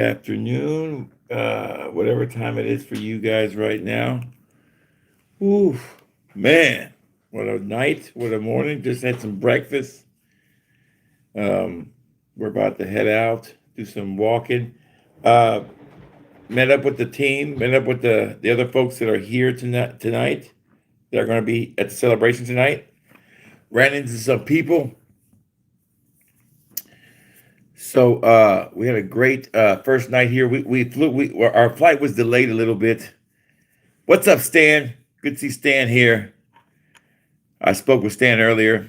Afternoon, whatever time it is for you guys right now. Ooh, man, what a night, what a morning. Just had some breakfast. Um, we're about to head out, do some walking. Uh, met up with the team, met up with the other folks that are here tonight. That are going to be at the celebration tonight. Ran into some people. So we had a great first night here. We flew. Our flight was delayed a little bit. What's up, Stan? Good to see Stan here. I spoke with Stan earlier.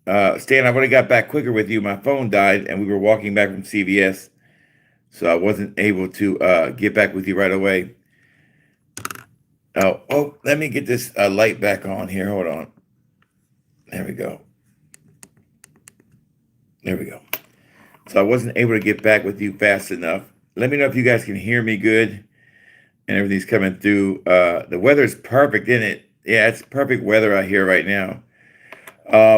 Stan, I would have got back quicker with you. My phone died, and we were walking back from CVS, so I wasn't able to get back with you right away. Let me get this light back on here. Hold on. There we go. There we go. So I wasn't able to get back with you fast enough. Let me know if you guys can hear me good and everything's coming through. The weather's perfect, isn't it? Yeah, it's perfect weather out here right now.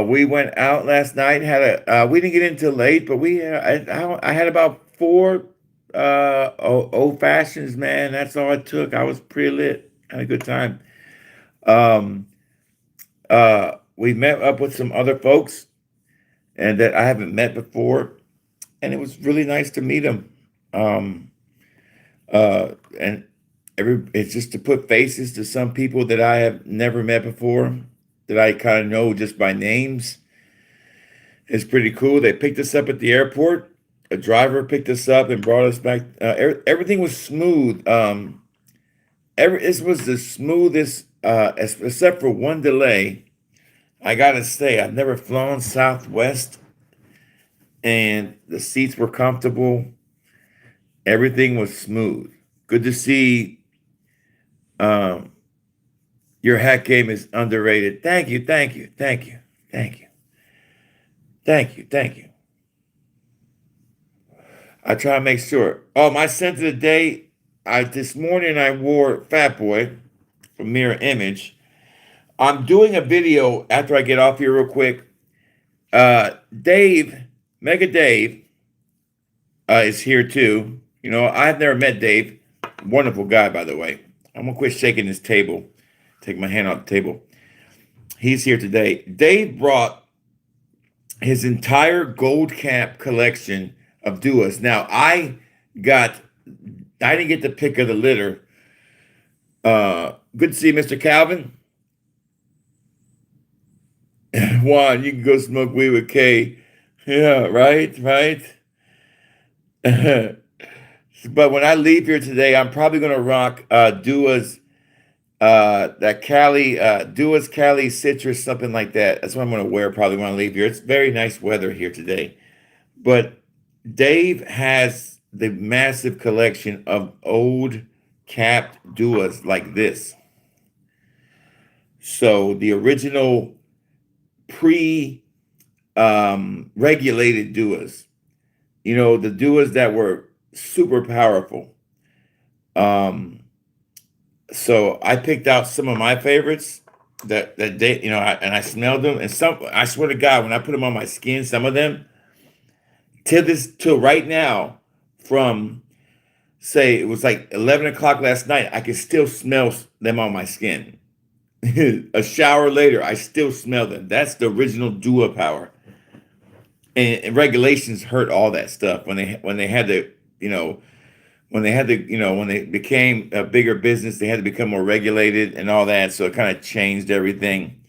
We went out last night. We didn't get in till late, but I had about four old fashions. Man, that's all it took. I was pretty lit. Had a good time. Um, we met up with some other folks and that I haven't met before, and it was really nice to meet them. Um, and it's just to put faces to some people that I have never met before, that I kind of know just by names. It's pretty cool. They picked us up at the airport. A driver picked us up and brought us back. Everything was smooth. This was the smoothest, except for one delay. I gotta say, I've never flown Southwest, and the seats were comfortable. Everything was smooth. Good to see. Um, your hat game is underrated. Thank you, thank you, thank you, thank you, thank you, thank you. I try to make sure. Oh, my scent of the day. I This morning I wore Fat Boy from Mirror Image. I'm doing a video after I get off here real quick. Dave, Mega Dave, is here too. You know, I've never met Dave. Wonderful guy, by the way. I'm gonna quit shaking this table. Take my hand off the table. He's here today. Dave brought his entire gold cap collection of duos. Now I didn't get the pick of the litter. Good to see Mr. Calvin. Juan, you can go smoke weed with Kay. Yeah, right, right. But when I leave here today, I'm probably gonna rock Dua's that Cali Dua's Cali citrus, something like that. That's what I'm gonna wear probably when I leave here. It's very nice weather here today. But Dave has the massive collection of old capped Duas like this. So the original pre regulated Duas, you know, the Duas that were super powerful. Um, so I picked out some of my favorites that they, you know, and I smelled them, and some, I swear to God, when I put them on my skin, some of them till right now, from say it was like 11 o'clock last night, I can still smell them on my skin. A shower later, I still smell them. That's the original Dua power. And regulations hurt all that stuff when they had to, you know, when they became a bigger business, they had to become more regulated and all that. So it kind of changed everything.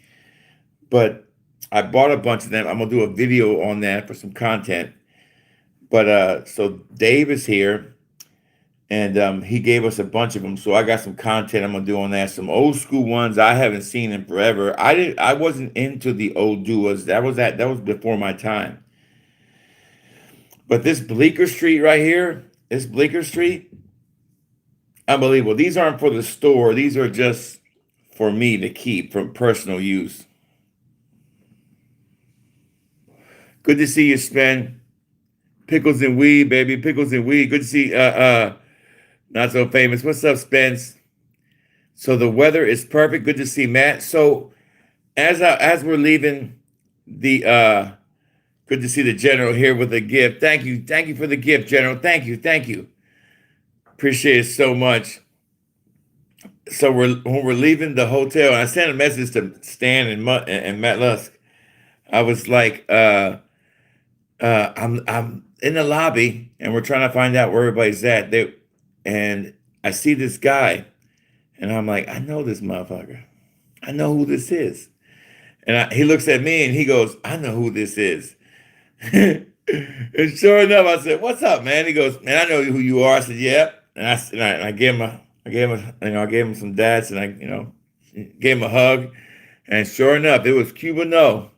But I bought a bunch of them. I'm gonna do a video on that for some content. But so Dave is here, and he gave us a bunch of them. So I got some content I'm gonna do on that. Some old school ones I haven't seen in forever. I wasn't into the old duos. That was before my time. But this Bleecker Street right here, this Bleecker Street, unbelievable. These aren't for the store. These are just for me to keep for personal use. Good to see you, Spen. Pickles and weed, baby. Pickles and weed. Good to see not so famous. What's up, Spence? So the weather is perfect. Good to see Matt. So as we're leaving the good to see the general here with a gift. Thank you. Thank you for the gift, General. Thank you. Thank you. Appreciate it so much. So when we're leaving the hotel, and I sent a message to Stan and Matt Lusk. I was like, I'm in the lobby, and we're trying to find out where everybody's at. And I see this guy, and I'm like, I know this motherfucker. I know who this is. And he looks at me and he goes, I know who this is. And sure enough, I said, "What's up, man?" He goes, "Man, I know who you are." I said, "Yep." And I gave him I gave him some dads, and gave him a hug. And sure enough, it was Cuba No.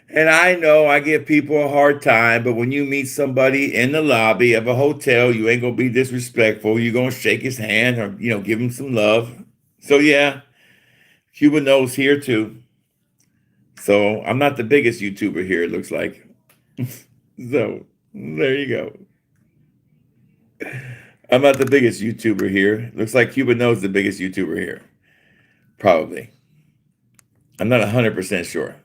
And I know I give people a hard time, but when you meet somebody in the lobby of a hotel, you ain't gonna be disrespectful. You're gonna shake his hand or give him some love. So yeah, Cuba No's here too. So I'm not the biggest YouTuber here, it looks like. So there you go. I'm not the biggest YouTuber here. Looks like Cuba knows the biggest YouTuber here. Probably. I'm not 100% sure.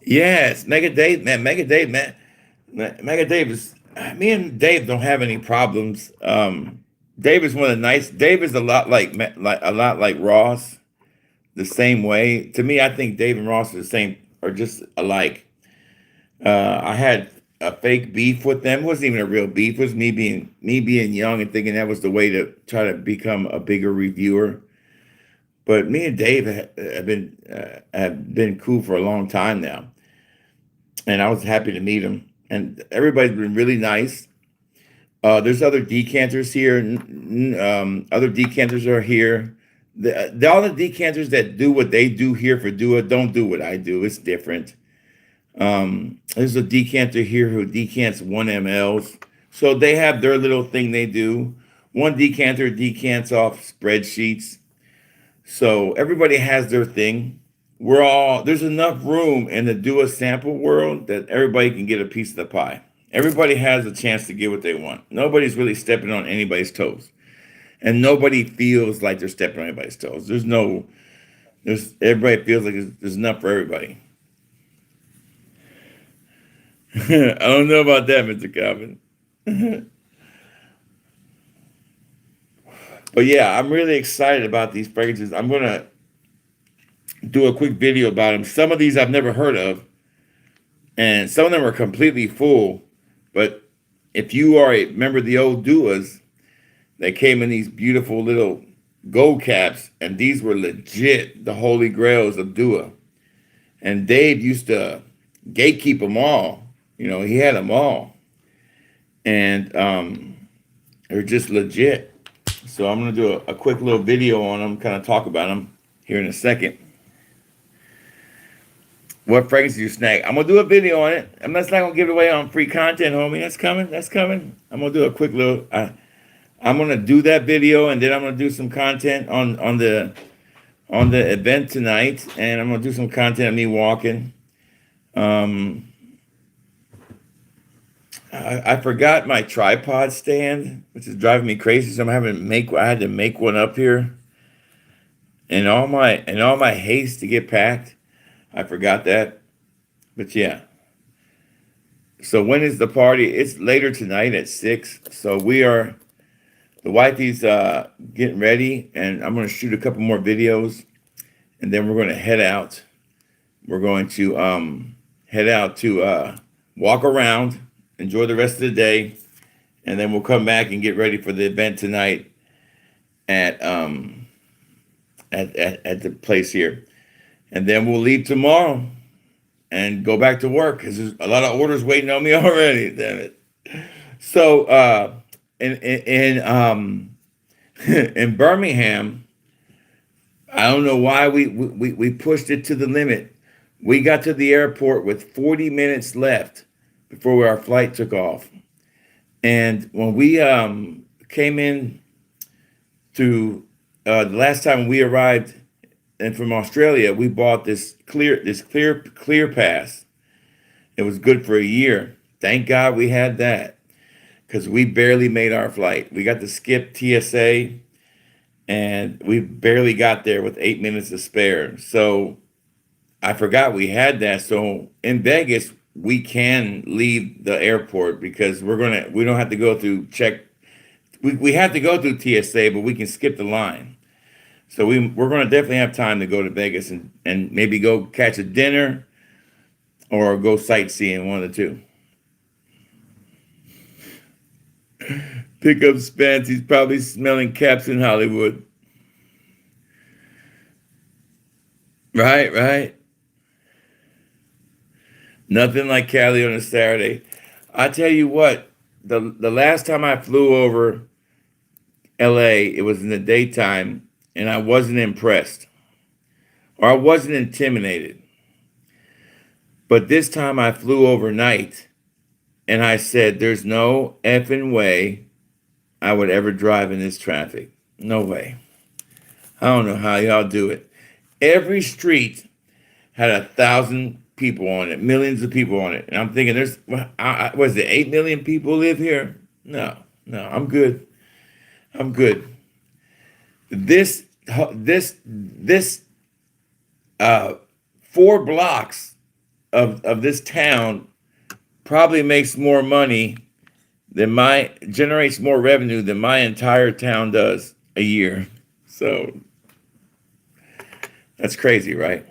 Yes, Mega Dave, man. Mega Dave, man. Mega Dave is. Me and Dave don't have any problems. Dave is one of the nice. Dave is a lot like Ross, the same way. To me, I think Dave and Ross are the same, are just alike. I had a fake beef with them. It wasn't even a real beef. It was me being young and thinking that was the way to try to become a bigger reviewer. But me and Dave have been cool for a long time now, and I was happy to meet him. And everybody's been really nice. There's other decanters here. Other decanters are here. All the decanters that do what they do here for Dua don't do what I do. It's different. There's a decanter here who decants 1 mLs. So they have their little thing they do. One decanter decants off spreadsheets. So everybody has their thing. There's enough room in the Dua sample world that everybody can get a piece of the pie. Everybody has a chance to get what they want. Nobody's really stepping on anybody's toes. And nobody feels like they're stepping on anybody's toes. Everybody feels like there's enough for everybody. I don't know about that, Mr. Calvin. But yeah, I'm really excited about these fragrances. I'm going to do a quick video about them. Some of these I've never heard of, and some of them are completely full. But if you are a member of the old Duas, they came in these beautiful little gold caps, and these were legit the holy grails of Dua. And Dave used to gatekeep them all. He had them all. And they're just legit. So I'm going to do a quick little video on them, kind of talk about them here in a second. What fragrance did you snag? I'm going to do a video on it. I'm not going to give it away on free content, homie. That's coming. That's coming. I'm going to do a quick little... I'm going to do that video, and then I'm going to do some content on the event tonight, and I'm going to do some content of me walking. I forgot my tripod stand, which is driving me crazy. So I had to make one up here. And all my haste to get packed, I forgot that. But yeah. So when is the party? It's later tonight at 6. So the wifey's getting ready, and I'm going to shoot a couple more videos, and then we're going to head out. We're going to head out to walk around, enjoy the rest of the day, and then we'll come back and get ready for the event tonight at the place here. And then we'll leave tomorrow and go back to work because there's a lot of orders waiting on me already. Damn it. So in Birmingham, I don't know why we pushed it to the limit. We got to the airport with 40 minutes left before our flight took off. And when we came in to the last time we arrived and from Australia, we bought this clear pass. It was good for a year. Thank God we had that because we barely made our flight. We got to skip TSA and we barely got there with 8 minutes to spare. So I forgot we had that. So in Vegas, we can leave the airport because we don't have to go through check. We have to go through TSA, but we can skip the line. So we're going to definitely have time to go to Vegas and maybe go catch a dinner or go sightseeing, one of the two. Pick up Spence. He's probably smelling caps in Hollywood. Right, right. Nothing like Cali on a Saturday. I tell you what, the last time I flew over LA, it was in the daytime, and I wasn't impressed or I wasn't intimidated. But this time I flew overnight, and I said, there's no effing way I would ever drive in this traffic. No way. I don't know how y'all do it. Every street had 1,000 people on it, millions of people on it. And I'm thinking, was it 8 million people live here? No, no, I'm good. I'm good. This 4 blocks of this town probably makes more money generates more revenue than my entire town does a year. So that's crazy, right?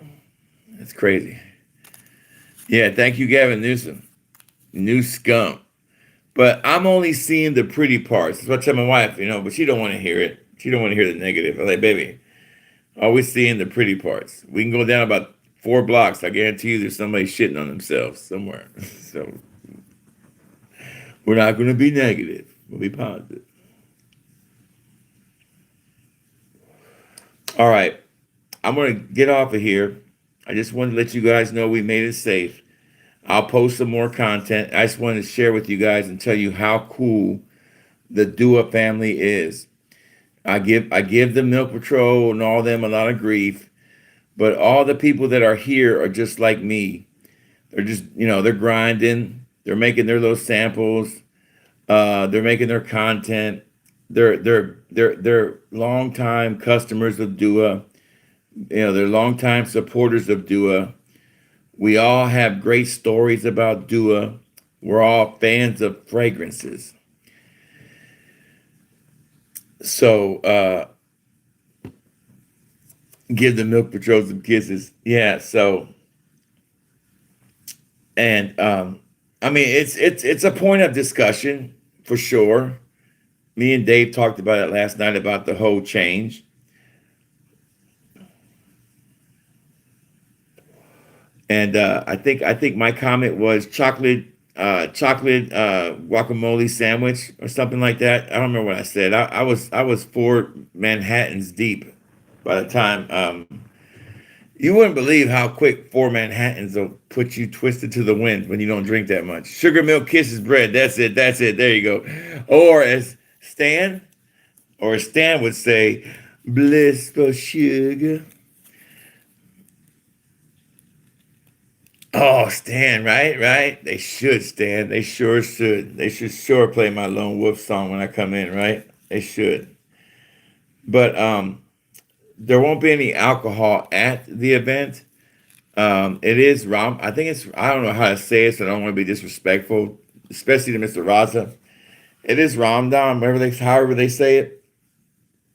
That's crazy. Yeah, thank you, Gavin Newsom. New scum. But I'm only seeing the pretty parts. That's what I tell my wife, but she don't want to hear it. She don't want to hear the negative. I'm like, baby, always seeing the pretty parts. We can go down about 4 blocks. I guarantee you there's somebody shitting on themselves somewhere. So we're not going to be negative. We'll be positive. All right. I'm going to get off of here. I just wanted to let you guys know we made it safe. I'll post some more content. I just wanted to share with you guys and tell you how cool the Dua family is. I give the Milk Patrol and all them a lot of grief, but all the people that are here are just like me. They're just, they're grinding. They're making their little samples. They're making their content. They're longtime customers of Dua. They're longtime supporters of Dua. We all have great stories about Dua. We're all fans of fragrances. So give the Milk Patrol some kisses. Yeah, so and I mean it's a point of discussion for sure. Me and Dave talked about it last night about the whole change. And I think my comment was chocolate guacamole sandwich or something like that. I don't remember what I said. I was 4 Manhattans deep by the time you wouldn't believe how quick 4 Manhattans will put you twisted to the wind when you don't drink that much. Sugar Milk Kisses bread. That's it. That's it. There you go. Or as Stan would say, blissful sugar. Oh, Stan, right. They should, Stan. They sure should. They should sure play my Lone Wolf song when I come in, right? They should. But there won't be any alcohol at the event. It is Ram. I think it's. I don't know how to say it, so I don't want to be disrespectful, especially to Mr. Raza. It is Ramadan, however they say it.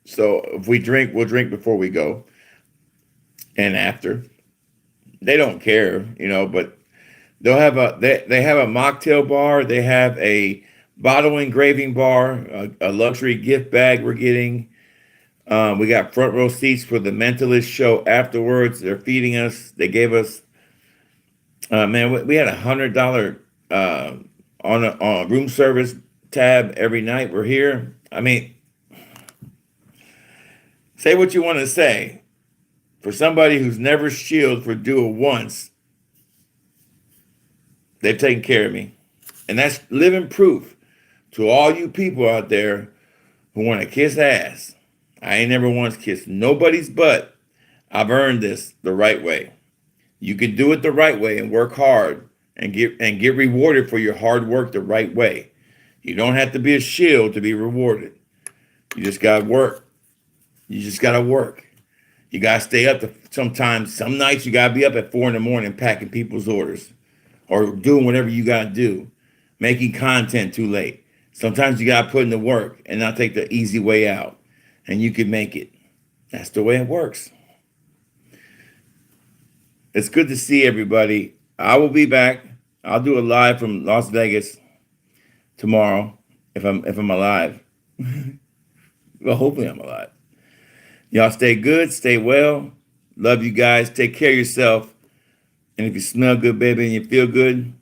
So if we drink, we'll drink before we go and after. They don't care, but they'll have they have a mocktail bar. They have a bottle engraving bar, a luxury gift bag we're getting. We got front row seats for the Mentalist show afterwards. They're feeding us. They gave us, man, we had $100 on a room service tab every night we're here. I mean, say what you want to say. For somebody who's never shielded for Dua once, they've taken care of me. And that's living proof to all you people out there who want to kiss ass. I ain't never once kissed nobody's butt. I've earned this the right way. You can do it the right way and work hard and get rewarded for your hard work the right way. You don't have to be a shield to be rewarded. You just got to work. You just got to work. You got to stay up sometimes. Some nights you got to be up at 4 a.m. packing people's orders. or doing whatever you got to do, making content too late. Sometimes you got to put in the work and not take the easy way out, and you can make it. That's the way it works. It's good to see everybody. I will be back. I'll do a live from Las Vegas tomorrow if I'm alive. Well, hopefully I'm alive. Y'all stay good, stay well. Love you guys. Take care of yourself. And if you smell good, baby, and you feel good,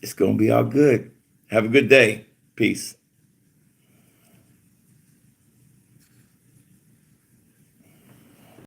it's gonna be all good. Have a good day. Peace.